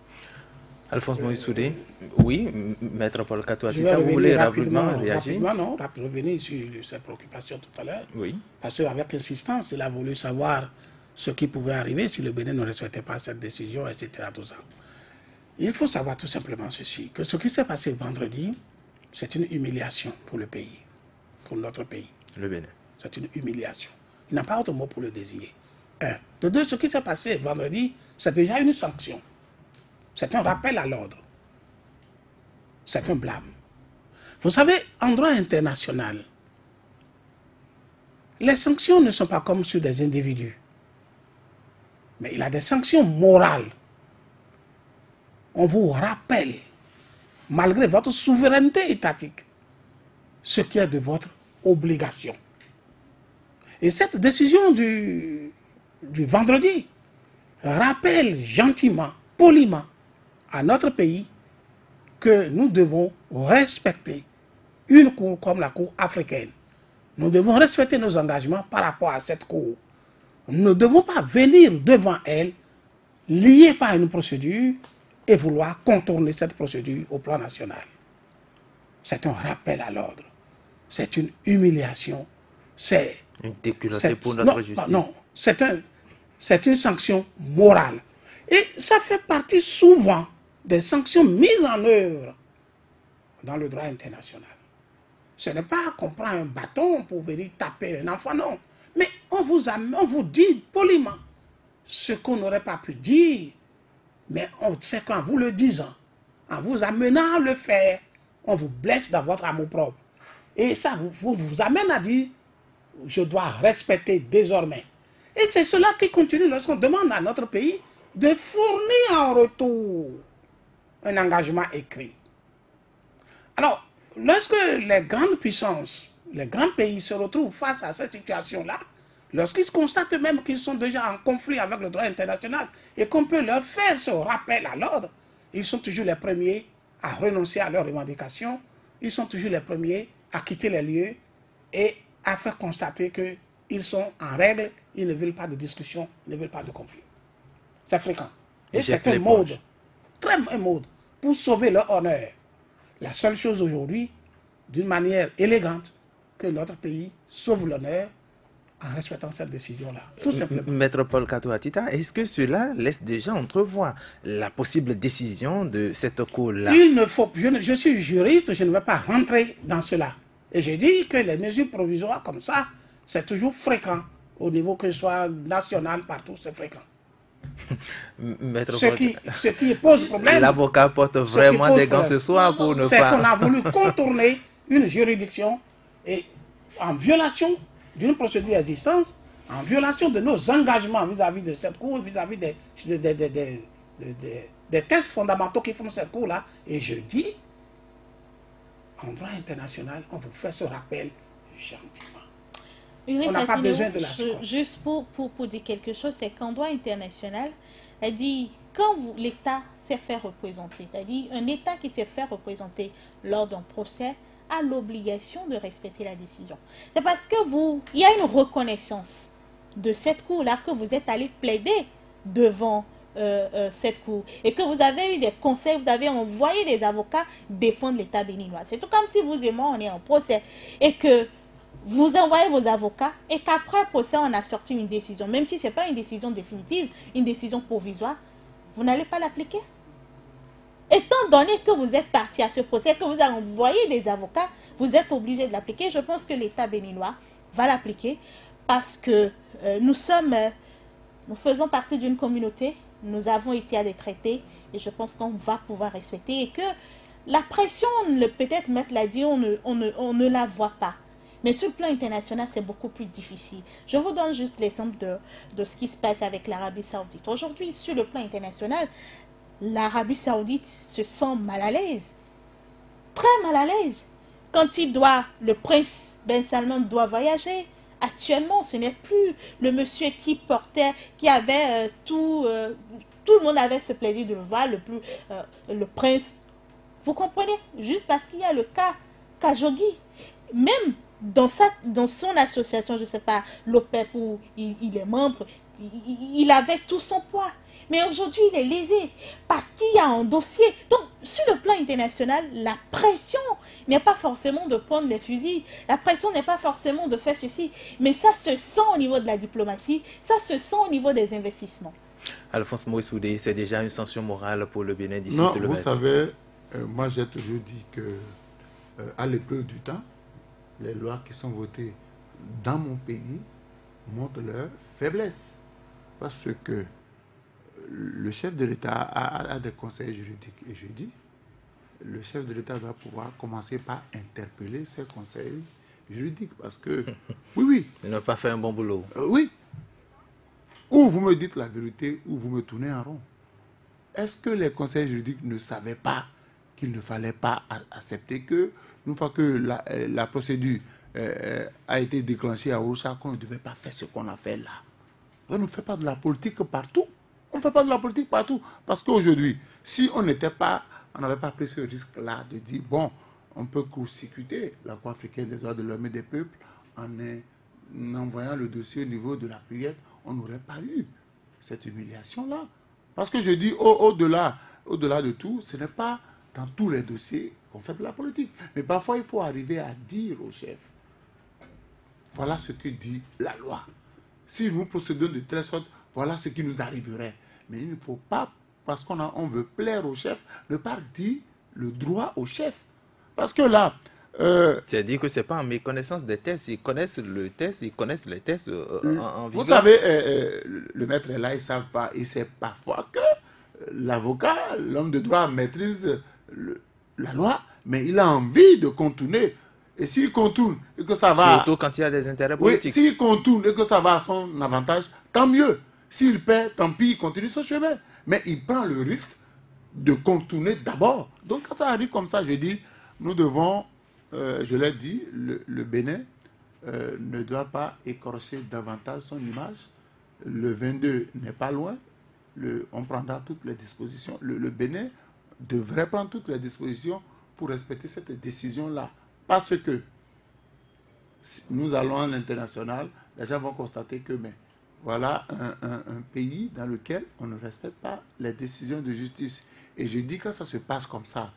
Alphonse Moïse Soudé, oui, Maître Paul Kato-Attita, vous voulez rapidement réagir? Revenir sur ses préoccupations tout à l'heure. Oui. Parce qu'avec insistance, il a voulu savoir ce qui pouvait arriver si le Bénin ne respectait pas cette décision, etc. Tout ça. Il faut savoir tout simplement ceci, que ce qui s'est passé vendredi, c'est une humiliation pour le pays, pour notre pays. Le Bénin. C'est une humiliation. Il n'a pas autre mot pour le désigner. Un. De deux, ce qui s'est passé vendredi, c'est déjà une sanction. C'est un rappel à l'ordre. C'est un blâme. Vous savez, en droit international, les sanctions ne sont pas comme sur des individus. Mais il y a des sanctions morales. On vous rappelle, malgré votre souveraineté étatique, ce qui est de votre obligation. Et cette décision du vendredi rappelle gentiment, poliment, à notre pays que nous devons respecter une cour comme la Cour africaine. Nous devons respecter nos engagements par rapport à cette cour. Nous ne devons pas venir devant elle, liés par une procédure, et vouloir contourner cette procédure au plan national. C'est un rappel à l'ordre. C'est une humiliation. C'est une déculottée pour notre justice. Non, c'est une sanction morale. Et ça fait partie souvent des sanctions mises en œuvre dans le droit international. Ce n'est pas qu'on prend un bâton pour venir taper un enfant, non. Mais on vous dit poliment ce qu'on n'aurait pas pu dire. Mais on sait qu'en vous le disant, en vous amenant à le faire, on vous blesse dans votre amour-propre. Et ça vous amène à dire, je dois respecter désormais. Et c'est cela qui continue lorsqu'on demande à notre pays de fournir en retour un engagement écrit. Alors, lorsque les grandes puissances, les grands pays se retrouvent face à cette situation-là, lorsqu'ils constatent même qu'ils sont déjà en conflit avec le droit international et qu'on peut leur faire ce rappel à l'ordre, ils sont toujours les premiers à renoncer à leurs revendications, ils sont toujours les premiers à quitter les lieux et à faire constater qu'ils sont en règle, ils ne veulent pas de discussion, ils ne veulent pas de conflit. C'est fréquent. Et c'est un mode, un mode, pour sauver leur honneur. La seule chose aujourd'hui, d'une manière élégante, que notre pays sauve l'honneur en respectant cette décision-là. Tout simplement. Maître Paul Kato-Attita, est-ce que cela laisse déjà entrevoir la possible décision de cette cour-là? Il ne faut, je suis juriste, je ne vais pas rentrer dans cela. Et j'ai dit que les mesures provisoires comme ça, c'est toujours fréquent. Au niveau que ce soit national, partout, c'est fréquent. Ce qui pose problème... L'avocat porte vraiment des gants ce soir pour ne pas... C'est qu'on a voulu contourner une juridiction et en violation d'une procédure existante, en violation de nos engagements vis-à-vis de cette cour, vis-à-vis des textes fondamentaux qui font cette cour-là. Et je dis, en droit international, on vous fait ce rappel gentiment. On n'a pas besoin de la juste pour dire quelque chose, c'est qu'en droit international, elle dit, quand l'État s'est fait représenter, c'est-à-dire un État qui s'est fait représenter lors d'un procès, a l'obligation de respecter la décision. C'est parce que il y a une reconnaissance de cette cour-là que vous êtes allé plaider devant cette cour et que vous avez eu des conseils, vous avez envoyé des avocats défendre l'État béninois. C'est tout comme si vous et moi, on est en procès et que vous envoyez vos avocats et qu'après procès, on a sorti une décision. Même si ce n'est pas une décision définitive, une décision provisoire, vous n'allez pas l'appliquer. Étant donné que vous êtes parti à ce procès, que vous avez envoyé des avocats, vous êtes obligé de l'appliquer. Je pense que l'État béninois va l'appliquer parce que nous sommes Nous faisons partie d'une communauté, nous avons été à des traités et je pense qu'on va pouvoir respecter et que la pression, peut-être Maître l'a dit, on ne la voit pas. Mais sur le plan international, c'est beaucoup plus difficile. Je vous donne juste l'exemple de ce qui se passe avec l'Arabie Saoudite. Aujourd'hui, sur le plan international, l'Arabie Saoudite se sent mal à l'aise. Très mal à l'aise. Quand le prince Ben Salman doit voyager, actuellement, ce n'est plus le monsieur qui avait tout le monde avait ce plaisir de le voir, le prince. Vous comprenez? Juste parce qu'il y a le cas Khashoggi. Même dans son association, je ne sais pas, l'OPEP où il est membre, il avait tout son poids. Mais aujourd'hui, il est lésé parce qu'il y a un dossier. Donc, sur le plan international, la pression n'est pas forcément de prendre les fusils. La pression n'est pas forcément de faire ceci. Mais ça se sent au niveau de la diplomatie. Ça se sent au niveau des investissements. Alphonse Moïsoudé, c'est déjà une sanction morale pour le Bénin d'ici. Non, vous savez, moi j'ai toujours dit que à l'épreuve du temps, les lois qui sont votées dans mon pays montrent leur faiblesse. Parce que le chef de l'État a des conseils juridiques. Et je dis, le chef de l'État doit pouvoir commencer par interpeller ces conseils juridiques. Parce que, oui. Ils n'ont pas fait un bon boulot. Oui. Ou vous me dites la vérité, ou vous me tournez en rond. Est-ce que les conseils juridiques ne savaient pas qu'il ne fallait pas accepter que, une fois que la procédure a été déclenchée à Ocha, qu'on ne devait pas faire ce qu'on a fait là? On ne fait pas de la politique partout. On ne fait pas de la politique partout. Parce qu'aujourd'hui, si on n'avait pas pris ce risque-là de dire, bon, on peut court-circuiter la Cour africaine des droits de l'homme et des peuples en envoyant le dossier au niveau de la prière, on n'aurait pas eu cette humiliation-là. Parce que je dis, au-delà de tout, ce n'est pas dans tous les dossiers qu'on fait de la politique. Mais parfois, il faut arriver à dire au chef, voilà ce que dit la loi. Si nous procédons de telle sorte, voilà ce qui nous arriverait. Mais il ne faut pas, parce qu'on veut plaire au chef, ne pas dire le droit au chef. Parce que là... C'est-à-dire que ce n'est pas en méconnaissance des tests. Ils connaissent le test, ils connaissent les tests en vigueur. Vous savez, le maître est là, il ne savent pas. Il sait parfois que l'avocat, l'homme de droit, maîtrise la loi, mais il a envie de contourner. Et s'il contourne et que ça va... Surtout quand il y a des intérêts politiques. Oui, s'il contourne et que ça va à son avantage, tant mieux. S'il perd, tant pis, il continue son chemin. Mais il prend le risque de contourner d'abord. Donc quand ça arrive comme ça, je dis, nous devons, je l'ai dit, le Bénin ne doit pas écorcher davantage son image. Le 22 n'est pas loin. On prendra toutes les dispositions. Le Bénin devrait prendre toutes les dispositions pour respecter cette décision-là. Parce que si nous allons à l'international, les gens vont constater que mais, voilà un pays dans lequel on ne respecte pas les décisions de justice. Et je dis que ça se passe comme ça.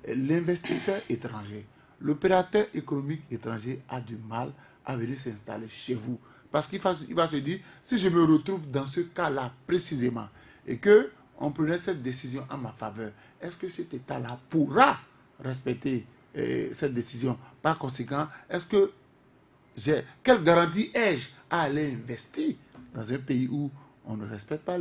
L'investisseur étranger, l'opérateur économique étranger a du mal à venir s'installer chez vous. Parce qu'il va se dire, si je me retrouve dans ce cas-là précisément, et qu'on prenait cette décision en ma faveur, est-ce que cet État-là pourra respecter cette décision? Par conséquent, quelle garantie ai-je à aller investir dans un pays où on ne respecte pas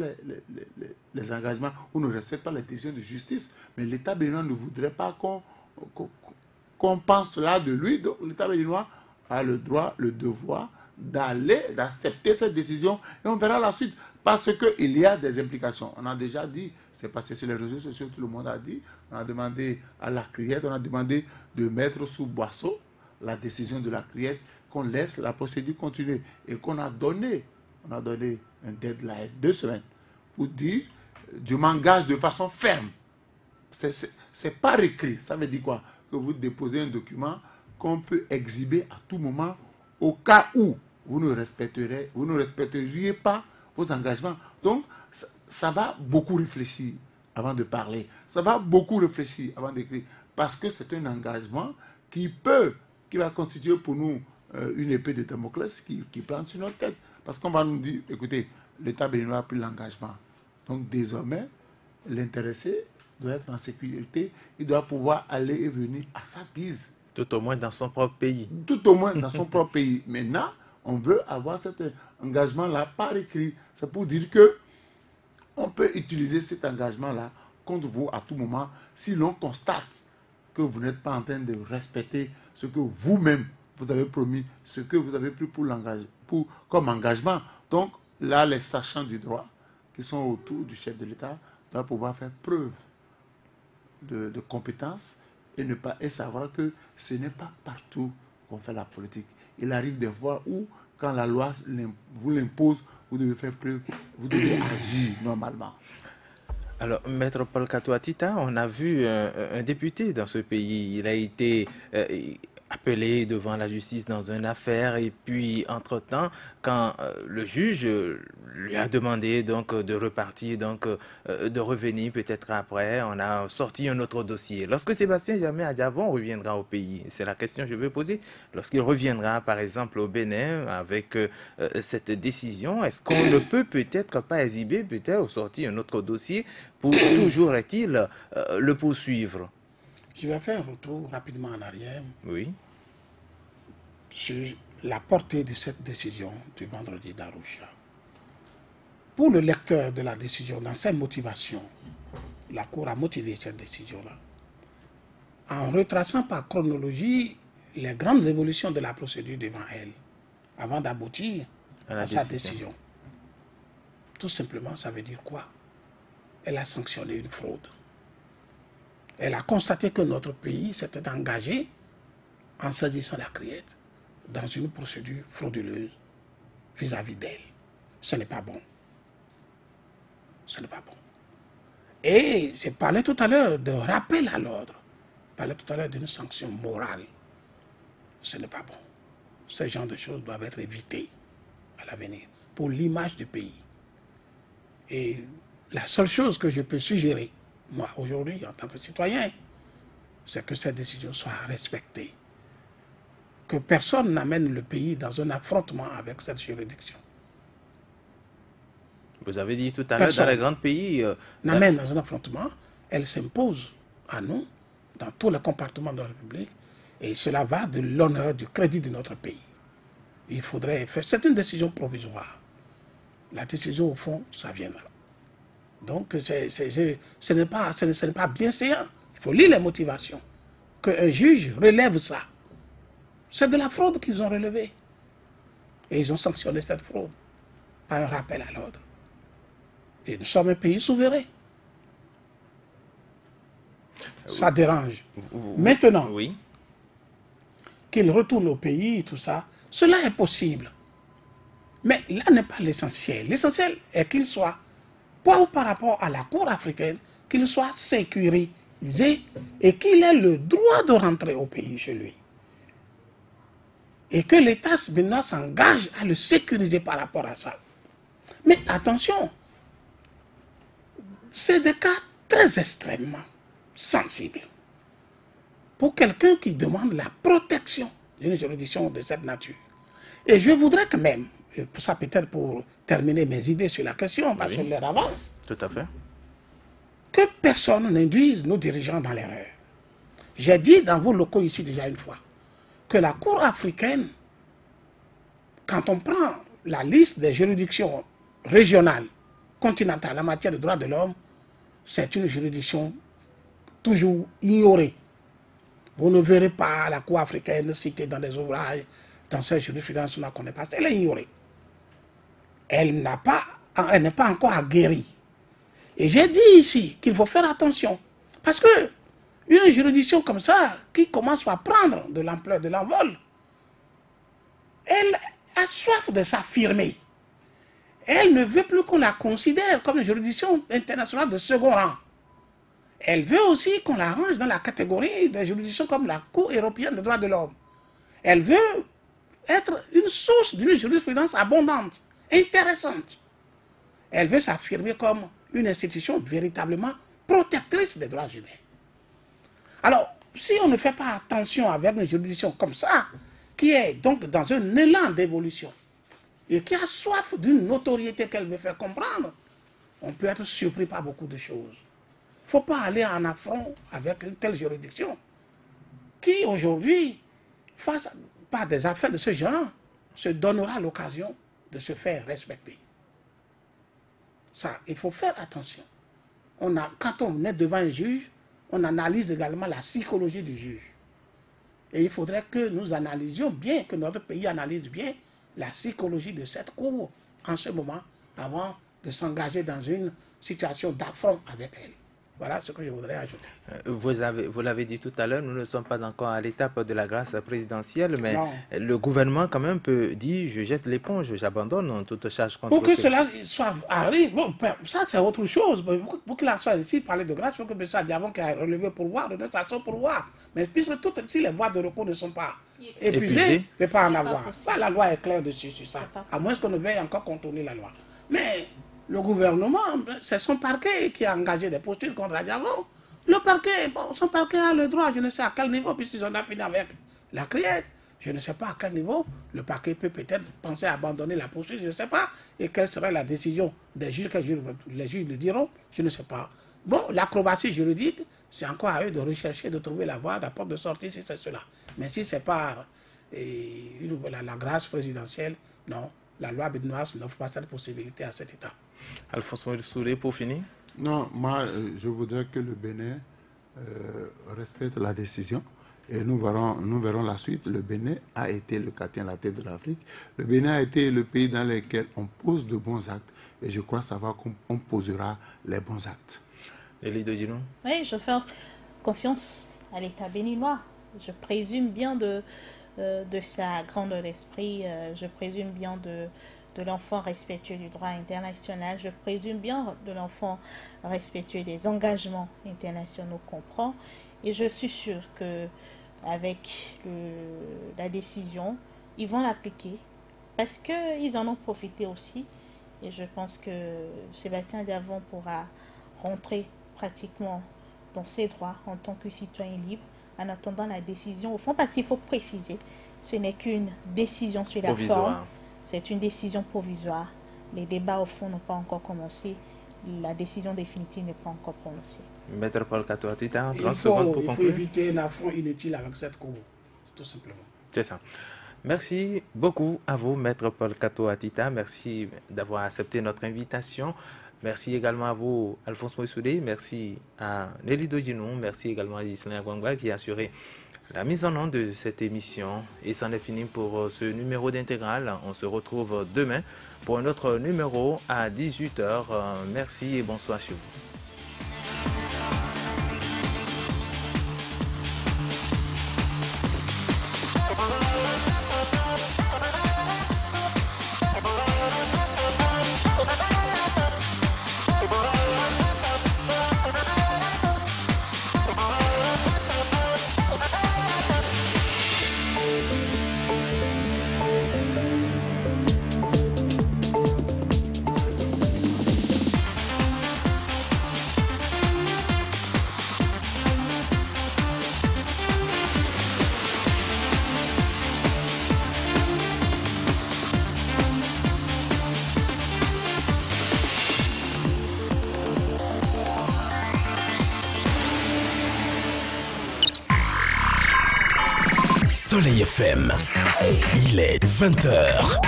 les engagements, où on ne respecte pas les décisions de justice? Mais l'État béninois ne voudrait pas qu'on pense cela de lui. Donc l'État béninois a le droit, le devoir d'accepter cette décision et on verra la suite. Parce qu'il y a des implications. On a déjà dit, c'est passé sur les réseaux sociaux, tout le monde a dit, on a demandé à la criette, on a demandé de mettre sous boisseau la décision de la criette, qu'on laisse la procédure continuer et qu'on a donné un deadline, 2 semaines, pour dire, je m'engage de façon ferme. C'est pas écrit. Ça veut dire quoi? Que vous déposez un document qu'on peut exhiber à tout moment au cas où vous ne respecteriez pas vos engagements. Donc, ça va beaucoup réfléchir avant de parler. Ça va beaucoup réfléchir avant d'écrire. Parce que c'est un engagement qui va constituer pour nous une épée de Damoclès qui plante sur notre tête. Parce qu'on va nous dire, écoutez, l'État béninois a pris l'engagement. Donc, désormais, l'intéressé doit être en sécurité. Il doit pouvoir aller et venir à sa guise. Tout au moins dans son propre pays. Tout au moins dans son propre pays. Maintenant, on veut avoir engagement-là par écrit. C'est pour dire que on peut utiliser cet engagement-là contre vous à tout moment si l'on constate que vous n'êtes pas en train de respecter ce que vous-même vous avez promis, ce que vous avez pris comme engagement. Donc là, les sachants du droit qui sont autour du chef de l'État doivent pouvoir faire preuve de compétence et savoir que ce n'est pas partout qu'on fait la politique. Il arrive des fois où, quand la loi vous l'impose, vous devez faire preuve, vous devez agir normalement. Alors, Maître Paul Katouatita, on a vu un député dans ce pays. Il a été appelé devant la justice dans une affaire et puis, entre-temps, quand le juge lui a demandé donc de repartir, donc de revenir peut-être après, on a sorti un autre dossier. Lorsque Sébastien Germain Adjavon reviendra au pays, c'est la question que je veux poser, lorsqu'il reviendra par exemple au Bénin avec cette décision, est-ce qu'on ne peut peut-être pas exhiber, peut-être sortir un autre dossier pour toujours est-il le poursuivre? Je vais faire un retour rapidement en arrière. Oui. Sur la portée de cette décision du vendredi d'Arusha. Pour le lecteur de la décision, dans ses motivations, la Cour a motivé cette décision-là en retraçant par chronologie les grandes évolutions de la procédure devant elle, avant d'aboutir à sa décision. Tout simplement, ça veut dire quoi? Elle a sanctionné une fraude. Elle a constaté que notre pays s'était engagé en saisissant la criette dans une procédure frauduleuse vis-à-vis d'elle. Ce n'est pas bon. Ce n'est pas bon. Et j'ai parlé tout à l'heure de rappel à l'ordre. Je parlais tout à l'heure d'une sanction morale. Ce n'est pas bon. Ce genre de choses doivent être évitées à l'avenir pour l'image du pays. Et la seule chose que je peux suggérer, moi, aujourd'hui, en tant que citoyen, c'est que cette décision soit respectée. Que personne n'amène le pays dans un affrontement avec cette juridiction. Vous avez dit tout à l'heure, dans les grands pays... n'amène dans un affrontement, elle s'impose à nous, dans tous les compartiments de la République, et cela va de l'honneur, du crédit de notre pays. Il faudrait faire... C'est une décision provisoire. La décision, au fond, ça viendra. Donc, ce n'est pas bienséant. Il faut lire les motivations. Qu'un juge relève ça. C'est de la fraude qu'ils ont relevé. Et ils ont sanctionné cette fraude par un rappel à l'ordre. Et nous sommes un pays souverain. Ça dérange. Maintenant, oui, qu'il retourne au pays, tout ça, cela est possible. Mais là n'est pas l'essentiel. L'essentiel est qu'il soit, par rapport à la Cour africaine, qu'il soit sécurisé et qu'il ait le droit de rentrer au pays chez lui. Et que l'État maintenant s'engage à le sécuriser par rapport à ça. Mais attention, c'est des cas très extrêmement sensibles. Pour quelqu'un qui demande la protection d'une juridiction de cette nature. Et je voudrais quand même, pour ça peut-être pour terminer mes idées sur la question, parce que l'heure avance. Tout à fait. Que personne n'induise nos dirigeants dans l'erreur. J'ai dit dans vos locaux ici déjà une fois, que la Cour africaine, quand on prend la liste des juridictions régionales, continentales en matière de droits de l'homme, c'est une juridiction toujours ignorée. Vous ne verrez pas la Cour africaine citée dans des ouvrages, dans cette jurisprudence, on ne la connaît pas. Elle est ignorée. Elle n'est pas encore aguerrie. Et j'ai dit ici qu'il faut faire attention. Parce que une juridiction comme ça, qui commence à prendre de l'ampleur, de l'envol, elle a soif de s'affirmer. Elle ne veut plus qu'on la considère comme une juridiction internationale de second rang. Elle veut aussi qu'on la range dans la catégorie des juridictions comme la Cour européenne des droits de l'homme. Elle veut être une source d'une jurisprudence abondante, intéressante. Elle veut s'affirmer comme une institution véritablement protectrice des droits humains. Alors, si on ne fait pas attention avec une juridiction comme ça, qui est donc dans un élan d'évolution, et qui a soif d'une notoriété qu'elle veut faire comprendre, on peut être surpris par beaucoup de choses. Il ne faut pas aller en affront avec une telle juridiction, qui aujourd'hui, face à des affaires de ce genre, se donnera l'occasion de se faire respecter. Ça, il faut faire attention. Quand on est devant un juge, on analyse également la psychologie du juge. Et il faudrait que nous analysions bien, que notre pays analyse bien la psychologie de cette cour en ce moment, avant de s'engager dans une situation d'affront avec elle. Voilà ce que je voudrais ajouter. Vous l'avez dit tout à l'heure, nous ne sommes pas encore à l'étape de la grâce présidentielle, mais non. Le gouvernement quand même peut dire je jette l'éponge, j'abandonne toute charge contre... Pour que cela arrive, bon, ça c'est autre chose. Pour qu'il en soit ici, parler de grâce, il faut que M. Diavon qui a relevé pour voir, de notre façon pour voir. Mais puisque toutes si les voies de recours ne sont pas épuisées, il ne peut pas en avoir. Ça, la loi est claire dessus sur ça. À moins qu'on ne veuille encore contourner la loi. Mais le gouvernement, c'est son parquet qui a engagé des postures contre Diavon. Le parquet, bon, son parquet a le droit, je ne sais à quel niveau, puisqu'ils en ont fini avec la criette. Je ne sais pas à quel niveau le parquet peut peut-être penser à abandonner la poursuite, je ne sais pas. Et quelle serait la décision des juges, que les juges le diront, je ne sais pas. Bon, l'acrobatie juridique, c'est encore à eux de rechercher, de trouver la voie, la porte de sortie si c'est cela. Mais si c'est par la grâce présidentielle, non. La loi béninoise n'offre pas cette possibilité à cet État. Alphonse Souré, pour finir. Non, moi, je voudrais que le Bénin respecte la décision. Et nous verrons la suite. Le Bénin a été le quartier à la tête de l'Afrique. Le Bénin a été le pays dans lequel on pose de bons actes. Et je crois savoir qu'on posera les bons actes. Elie Dodjinou. Oui, je fais confiance à l'État béninois. Je présume bien de sa grandeur d'esprit, je présume bien de l'enfant respectueux du droit international, je présume bien de l'enfant respectueux des engagements internationaux qu'on prend, et je suis sûre que avec la décision, ils vont l'appliquer parce qu'ils en ont profité aussi, et je pense que Sébastien Diavon pourra rentrer pratiquement dans ses droits en tant que citoyen libre, en attendant la décision au fond, parce qu'il faut préciser, ce n'est qu'une décision sur la forme, c'est une décision provisoire. Les débats au fond n'ont pas encore commencé, la décision définitive n'est pas encore prononcée. Maître Paul Katoa-Tita, 30 secondes pour conclure. Il faut éviter un affront inutile avec cette cour, tout simplement. C'est ça. Merci beaucoup à vous, Maître Paul Katoa-Tita. Merci d'avoir accepté notre invitation. Merci également à vous, Alphonse Moïsoudé. Merci à Elie Dodjinou. Merci également à Ghislain Gwangwa qui a assuré la mise en onde de cette émission. Et c'en est fini pour ce numéro d'Intégral. On se retrouve demain pour un autre numéro à 18h. Merci et bonsoir chez vous. Soleil FM, il est 20h.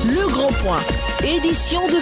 Le Grand Point, édition de